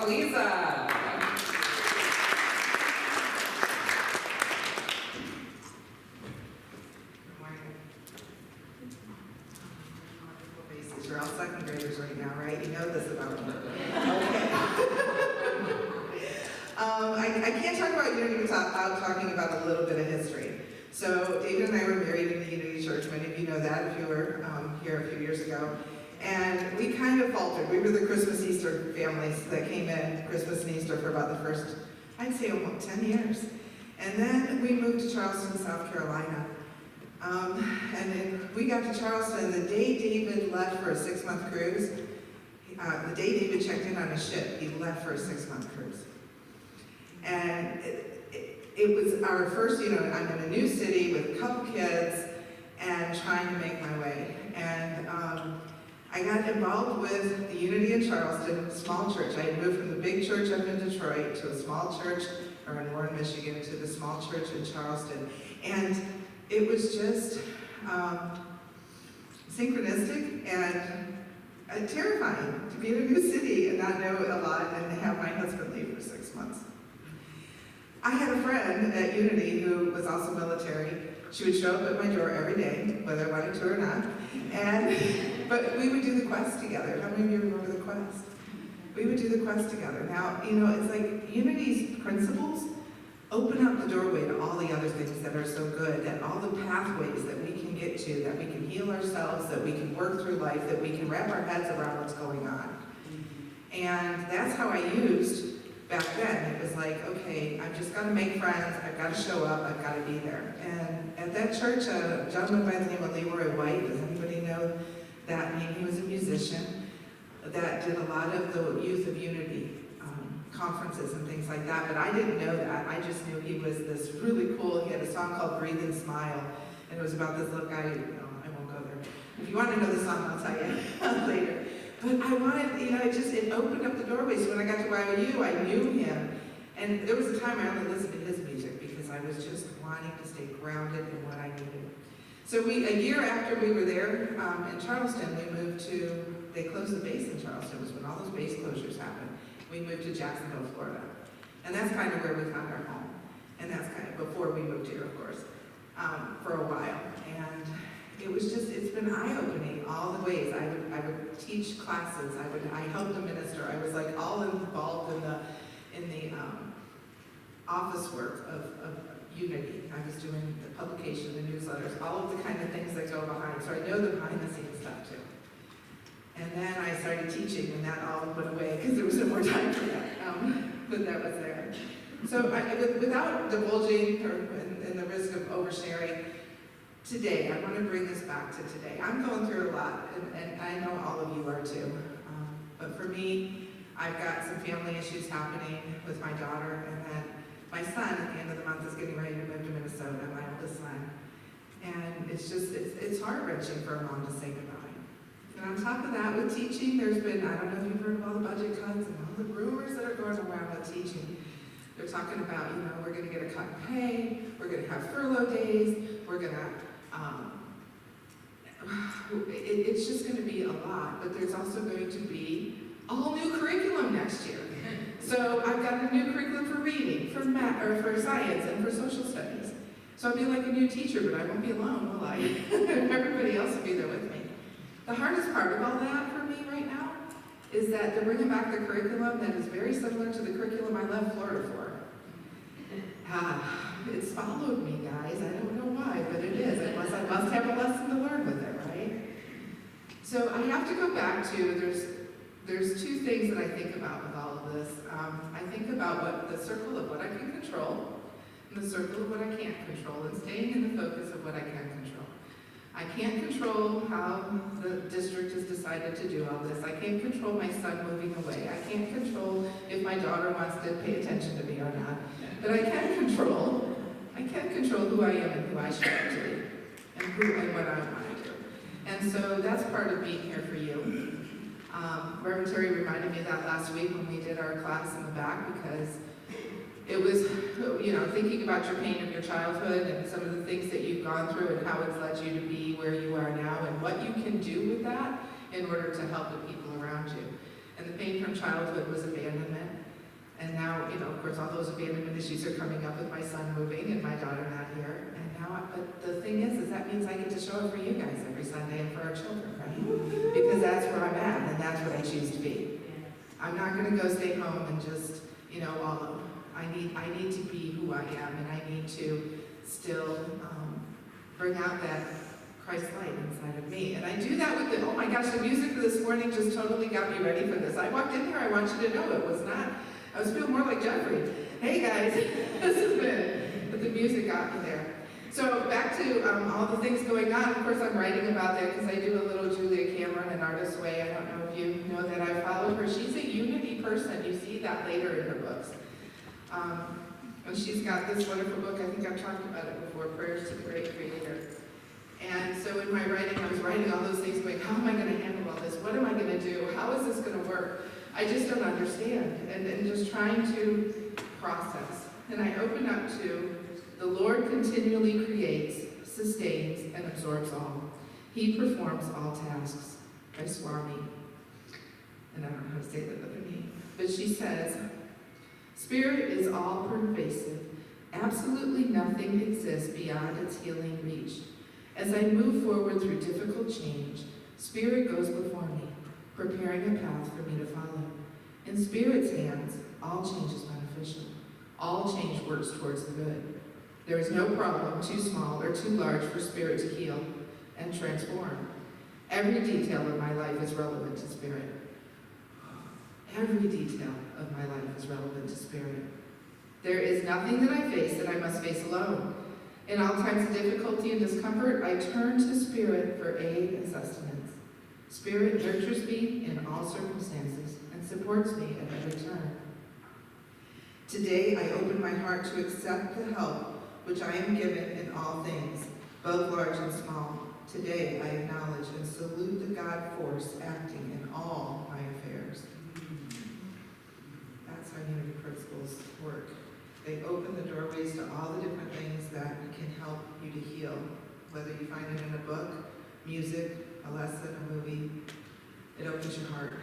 Lisa. You're all second graders right now, right? You know this about me. Okay. I can't talk about Unity without talking about a little bit of history. So David and I were married in the Unity Church. Many of you know that if you were here a few years ago. And we kind of faltered. We were the Christmas Easter families that came in Christmas and Easter for about the first, I'd say almost 10 years. And then we moved to Charleston, South Carolina. And then we got to Charleston the day David left for a 6-month cruise. The day David checked in on a ship, he left for a 6-month cruise. And it was our first, I'm in a new city with a couple kids and trying to make my way. And I got involved with the Unity in Charleston, a small church. I had moved from the big church up in Detroit to a small church, or in Warren, Michigan, to the small church in Charleston. And it was just synchronistic and terrifying to be in a new city and not know a lot and have my husband leave for 6 months. I had a friend at Unity who was also military. She would show up at my door every day, whether I wanted to or not. But we would do the quest together. How many of you remember the quest? We would do the quest together. Now, it's like Unity's principles open up the doorway to all the other things that are so good, and all the pathways that we can get to, that we can heal ourselves, that we can work through life, that we can wrap our heads around what's going on. And that's how I used back then. It was like, okay, I've just got to make friends, I've got to show up, I've got to be there. And at that church, a gentleman by the name of Leroy White, does anybody know that name? He was a musician that did a lot of the Youth of Unity conferences and things like that, but I didn't know that. I just knew he was this really cool, he had a song called Breathe and Smile, and it was about this little guy, I won't go there. If you want to know the song, I'll tell you later. But I wanted, it opened up the doorway, so when I got to YOU, I knew him. And there was a time I only listened to his music because I was just wanting to stay grounded in what I needed. So a year after we were there in Charleston, we moved to, they closed the base in Charleston. It was when all those base closures happened. We moved to Jacksonville, Florida. And that's kind of where we found our home. And that's kind of before we moved here, of course, for a while. And it was just, it's been eye-opening all the ways. I would teach classes, I helped the minister. I was like all involved in the office work of Unity. I was doing the publication, the newsletters, all of the kind of things that go behind. So I know the behind-the-scenes stuff too. And then I started teaching, and that all went away because there was no more time for that. But that was there. So without divulging or in the risk of oversharing, today, I want to bring this back to today. I'm going through a lot, and I know all of you are too. But for me, I've got some family issues happening with my daughter, and then my son at the end of the month is getting ready to move to Minnesota, my oldest son. And it's heart-wrenching for a mom to say goodbye. And on top of that, with teaching, there's been, I don't know if you've heard of all the budget cuts and all the rumors that are going around with teaching. They're talking about, we're going to get a cut in pay, we're going to have furlough days, we're going to, it's just going to be a lot, but there's also going to be a whole new curriculum next year. So I've got a new curriculum for reading, for math, or for science, and for social studies. So I'll be like a new teacher, but I won't be alone, will I? Everybody else will be there with me. The hardest part of all that for me right now is that they're bringing back the curriculum that is very similar to the curriculum I left Florida for. It's followed me, guys. I don't know why, but it is. I must have a lesson to learn with it, right? So I have to go back to, there's two things that I think about with all of this. I think about the circle of what I can control and the circle of what I can't control, and staying in the focus of what I can control. I can't control how the district has decided to do all this. I can't control my son moving away. I can't control if my daughter wants to pay attention to me or not. But I can control who I am and who I should up to be, and what I want to do. And so that's part of being here for you. Reverend Terry reminded me of that last week when we did our class in the back, because it was, thinking about your pain of your childhood and some of the things that you've gone through and how it's led you to be where you are now, and what you can do with that in order to help the people around you. And the pain from childhood was abandonment. And now, of course, all those abandonment issues are coming up with my son moving and my daughter not here. And now, but the thing is that means I get to show up for you guys every Sunday and for our children, right? Because that's where I'm at, and that's what I choose to be. I'm not going to go stay home and just, wallow. I need to be who I am, and I need to still bring out that Christ light inside of me. And I do that with oh my gosh, the music for this morning just totally got me ready for this. I walked in here, I want you to know it was not, I was feeling more like Jeffrey. Hey guys, this has been, but the music got me there. So back to all the things going on. Of course, I'm writing about that because I do a little Julia Cameron, an artist's way. I don't know if you know that I followed her. She's a unity person. You see that later in her books. And she's got this wonderful book. I think I've talked about it before, Prayers to the Great Creator. And so in my writing, I was writing all those things going, how am I going to handle all this? What am I going to do? How is this going to work? I just don't understand. And just trying to process. And I open up to the Lord continually creates, sustains, and absorbs all. He performs all tasks. By Swami. And I don't know how to say that other name. But she says, Spirit is all pervasive. Absolutely nothing exists beyond its healing reach. As I move forward through difficult change, Spirit goes before me, preparing a path for me to follow. In Spirit's hands, all change is beneficial. All change works towards the good. There is no problem too small or too large for Spirit to heal and transform. Every detail of my life is relevant to Spirit. Every detail of my life is relevant to Spirit. There is nothing that I face that I must face alone. In all times of difficulty and discomfort, I turn to Spirit for aid and sustenance. Spirit nurtures me in all circumstances and supports me at every turn. Today, I open my heart to accept the help which I am given in all things, both large and small. Today, I acknowledge and salute the God force acting in all my affairs. That's how unity principles work. They open the doorways to all the different things that can help you to heal, whether you find it in a book, music, a lesson, a movie. It opens your heart.